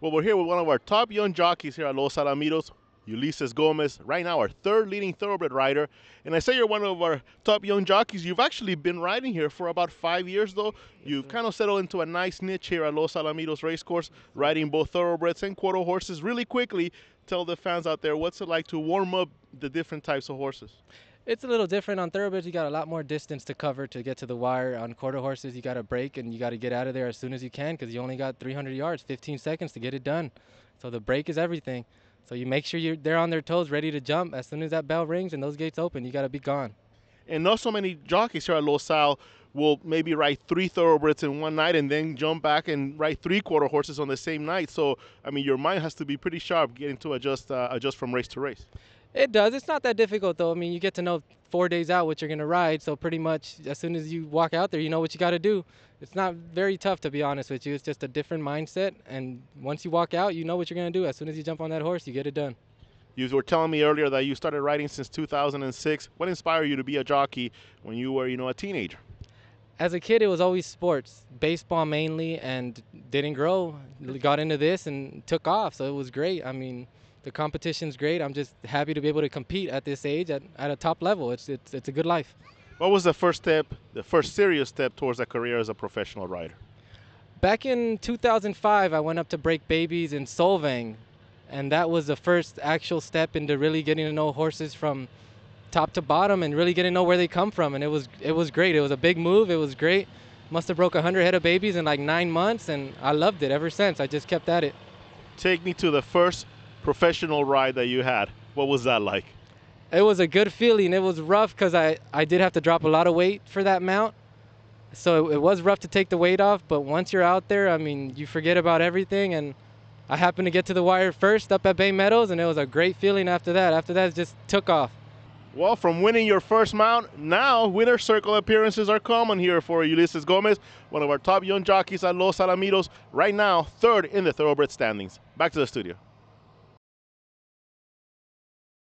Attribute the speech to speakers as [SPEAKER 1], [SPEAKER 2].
[SPEAKER 1] Well, we're here with one of our top young jockeys here at Los Alamitos, Ulises Gomez, right now our third leading thoroughbred rider. And I say you're one of our top young jockeys. You've actually been riding here for about 5 years, though. You've kind of settled into a nice niche here at Los Alamitos Racecourse, riding both thoroughbreds and quarter horses. Really quickly, tell the fans out there, what's it like to warm up the different types of horses?
[SPEAKER 2] It's a little different on thoroughbreds. You got a lot more distance to cover to get to the wire. On quarter horses, you got to break and you got to get out of there as soon as you can because you only got 300 yards, 15 seconds to get it done. So the break is everything. So you make sure they're on their toes, ready to jump. As soon as that bell rings and those gates open, you got to be gone.
[SPEAKER 1] And not so many jockeys here at Los Al will maybe ride 3 thoroughbreds in one night and then jump back and ride 3 quarter horses on the same night. So, I mean, your mind has to be pretty sharp getting to adjust from race to race.
[SPEAKER 2] It does. It's not that difficult, though. I mean, you get to know 4 days out what you're going to ride. So pretty much as soon as you walk out there, you know what you got to do. It's not very tough, to be honest with you. It's just a different mindset. And once you walk out, you know what you're going to do. As soon as you jump on that horse, you get it done.
[SPEAKER 1] You were telling me earlier that you started riding since 2006. What inspired you to be a jockey when you were, a teenager?
[SPEAKER 2] As a kid, it was always sports, baseball mainly, and didn't grow. Got into this and took off, so it was great. I mean, the competition's great. I'm just happy to be able to compete at this age at a top level. It's a good life.
[SPEAKER 1] What was the first step, the first serious step towards a career as a professional rider?
[SPEAKER 2] Back in 2005, I went up to break babies in Solvang, and that was the first actual step into really getting to know horses from top to bottom and really getting to know where they come from. And it was great. It was a big move. It was great. Must have broke 100 head of babies in like 9 months, and I loved it ever since. I just kept at it.
[SPEAKER 1] Take me to the first professional ride that you had. What was that like?
[SPEAKER 2] It was a good feeling. It was rough because I did have to drop a lot of weight for that mount. So it was rough to take the weight off, but once you're out there, I mean, you forget about everything. And I happened to get to the wire first up at Bay Meadows, and it was a great feeling after that. After that, it just took off.
[SPEAKER 1] Well, from winning your first mount, now winner's circle appearances are common here for Ulises Gomez, one of our top young jockeys at Los Alamitos, right now third in the thoroughbred standings. Back to the studio.